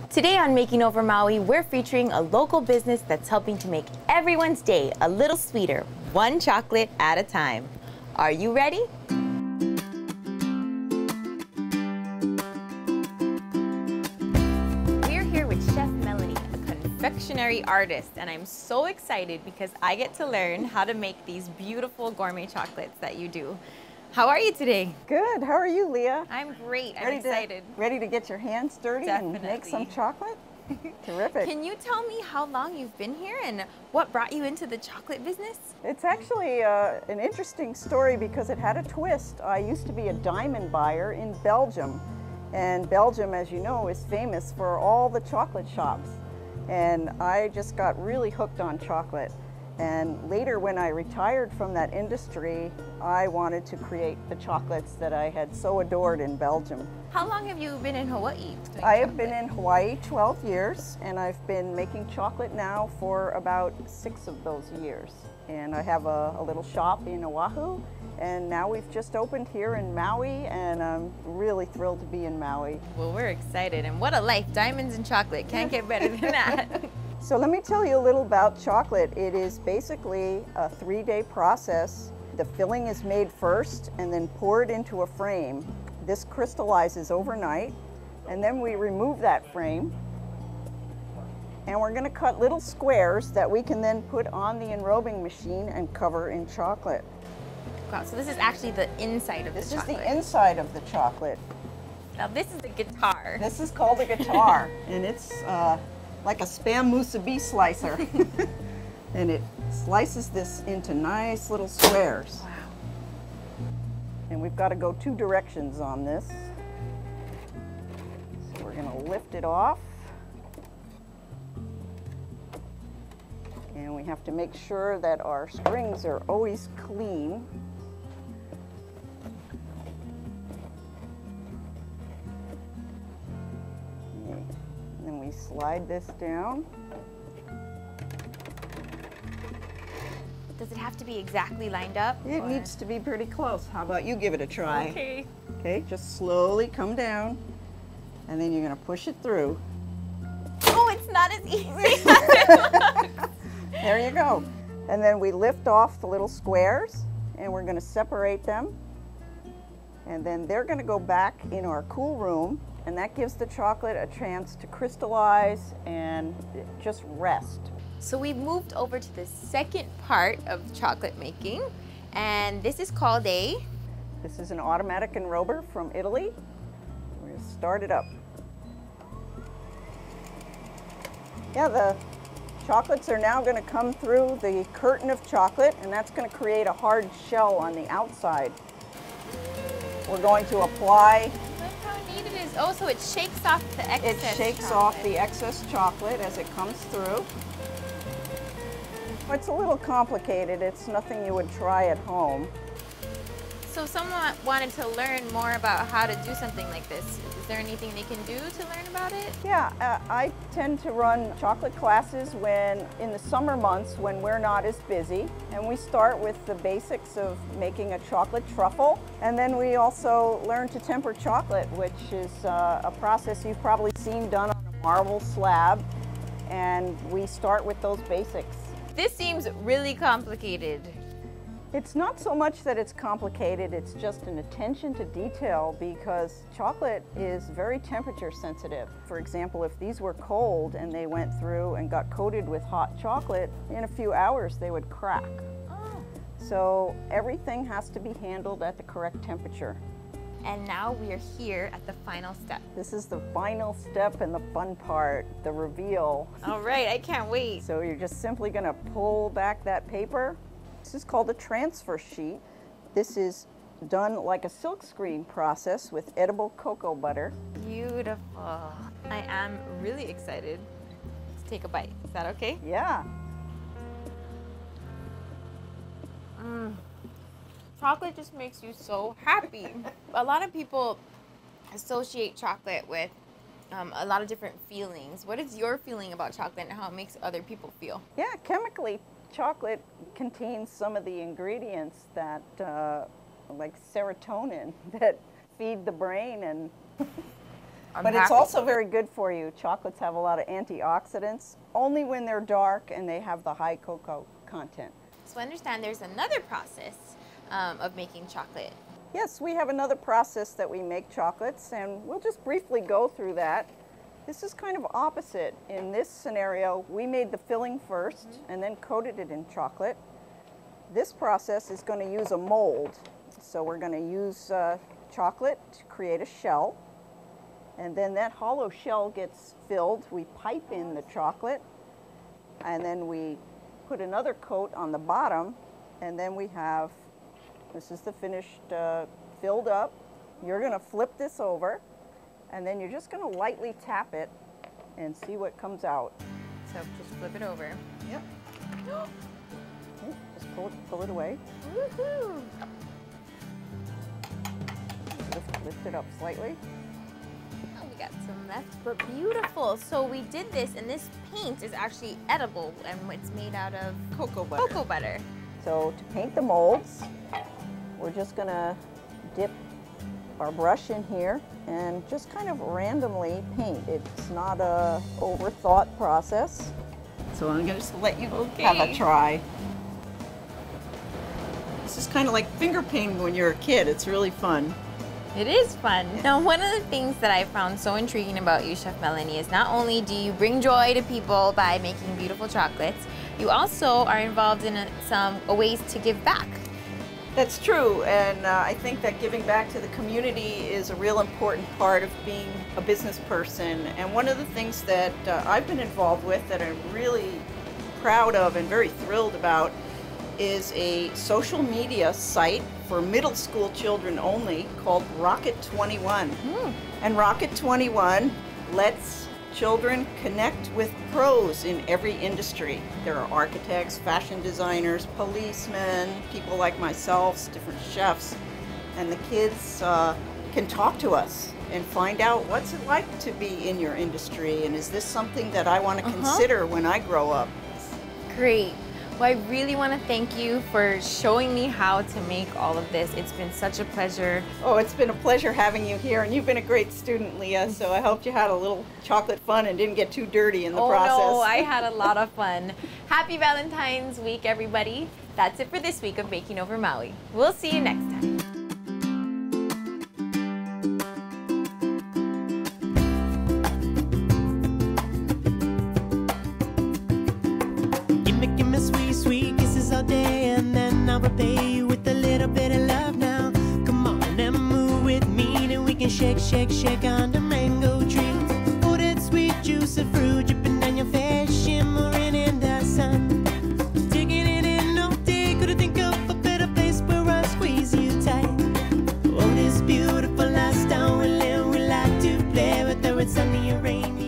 Today on Making Over Maui, we're featuring a local business that's helping to make everyone's day a little sweeter, one chocolate at a time. Are you ready? We're here with Chef Melanie, a confectionery artist, and I'm so excited because I get to learn how to make these beautiful gourmet chocolates that you do. How are you today? Good. How are you, Leah? I'm great. I'm excited. Ready to get your hands dirty Definitely. and make some chocolate? Terrific. Can you tell me how long you've been here and what brought you into the chocolate business? It's actually an interesting story because it had a twist. I used to be a diamond buyer in Belgium. And Belgium, as you know, is famous for all the chocolate shops. And I just got really hooked on chocolate. And later, when I retired from that industry, I wanted to create the chocolates that I had so adored in Belgium. How long have you been in Hawaii? I have been in Hawaii 12 years, and I've been making chocolate now for about 6 of those years. And I have a little shop in Oahu, and now we've just opened here in Maui, and I'm really thrilled to be in Maui. Well, we're excited, and what a life. Diamonds and chocolate. Can't get better than that. So let me tell you a little about chocolate. It is basically a 3-day process. The filling is made first and then poured into a frame. This crystallizes overnight, and then we remove that frame. And we're gonna cut little squares that we can then put on the enrobing machine and cover in chocolate. Wow, so this is actually the inside of the chocolate. This is the inside of the chocolate. Now this is the guitar. This is called a guitar, and it's like a Spam musubi slicer. And it slices this into nice little squares. Wow. And we've got to go 2 directions on this. So we're going to lift it off. And we have to make sure that our strings are always clean. Okay. And then we slide this down. Does it have to be exactly lined up? It needs to be pretty close. How about you give it a try? Okay. Okay, just slowly come down, and then you're gonna push it through. Oh, it's not as easy as it looks. There you go. And then we lift off the little squares, and we're gonna separate them. And then they're gonna go back in our cool room, and that gives the chocolate a chance to crystallize and just rest. So we've moved over to the second part of chocolate making, and this is called This is an automatic enrober from Italy. We're going to start it up. Yeah, the chocolates are now going to come through the curtain of chocolate, and that's going to create a hard shell on the outside. We're going to apply. Look how neat it is. Oh, so it shakes off the excess It shakes chocolate. off the excess chocolate as it comes through. It's a little complicated. It's nothing you would try at home. So if someone wanted to learn more about how to do something like this, is there anything they can do to learn about it? Yeah, I tend to run chocolate classes in the summer months when we're not as busy. And we start with the basics of making a chocolate truffle. And then we also learn to temper chocolate, which is a process you've probably seen done on a marble slab. And we start with those basics. This seems really complicated. It's not so much that it's complicated, it's just an attention to detail because chocolate is very temperature sensitive. For example, if these were cold and they went through and got coated with hot chocolate, in a few hours they would crack. Oh. So everything has to be handled at the correct temperature. And now we are here at the final step. This is the final step and the fun part, the reveal. All right, I can't wait. So you're just simply gonna pull back that paper. This is called a transfer sheet. This is done like a silkscreen process with edible cocoa butter. Beautiful. I am really excited to take a bite. Is that okay? Yeah. Chocolate just makes you so happy. A lot of people associate chocolate with a lot of different feelings. What is your feeling about chocolate and how it makes other people feel? Yeah, chemically, chocolate contains some of the ingredients that, like serotonin, that feed the brain and But it's happy. also very good for you. Chocolates have a lot of antioxidants, only when they're dark and they have the high cocoa content. So I understand there's another process of making chocolate. Yes, we have another process that we make chocolates, and we'll just briefly go through that. This is kind of opposite. In this scenario, we made the filling first and then coated it in chocolate. This process is going to use a mold. So we're going to use chocolate to create a shell, and then that hollow shell gets filled. We pipe in the chocolate, and then we put another coat on the bottom, and then we have, this is the finished filled up. You're going to flip this over, and then you're just going to lightly tap it and see what comes out. So just flip it over. Yep. Just pull it away. Woohoo! Lift it up slightly. Oh, we got some left, but beautiful. So we did this, and this paint is actually edible, and it's made out of Cocoa butter. cocoa butter. So to paint the molds, we're just going to dip our brush in here and just kind of randomly paint. It's not a overthought process. So I'm going to just let you have a try. This is kind of like finger painting when you're a kid. It's really fun. It is fun. Now, one of the things that I found so intriguing about you, Chef Melanie, is not only do you bring joy to people by making beautiful chocolates, you also are involved in some ways to give back. That's true, and I think that giving back to the community is a real important part of being a business person. And one of the things that I've been involved with that I'm really proud of and very thrilled about is a social media site for middle school children only called Rocket 21. And Rocket 21 lets children connect with pros in every industry. There are architects, fashion designers, policemen, people like myself, different chefs, and the kids can talk to us and find out what's it like to be in your industry, and is this something that I want to consider when I grow up. Great. Well, I really want to thank you for showing me how to make all of this. It's been such a pleasure. Oh, it's been a pleasure having you here, and you've been a great student, Leah, so I hope you had a little chocolate fun and didn't get too dirty in the process. Oh no, I had a lot of fun. Happy Valentine's Week, everybody. That's it for this week of Baking Over Maui. We'll see you next time. Give me sweet, sweet kisses all day, and then I'll repay you with a little bit of love now. Come on and move with me, and we can shake, shake, shake on the mango tree. Oh, that sweet juice of fruit dripping down your face, shimmering in the sun. Taking it in all day, couldn't think of a better place where I squeeze you tight. Oh, this beautiful lifestyle we live, we like to play, whether it's sunny or rainy.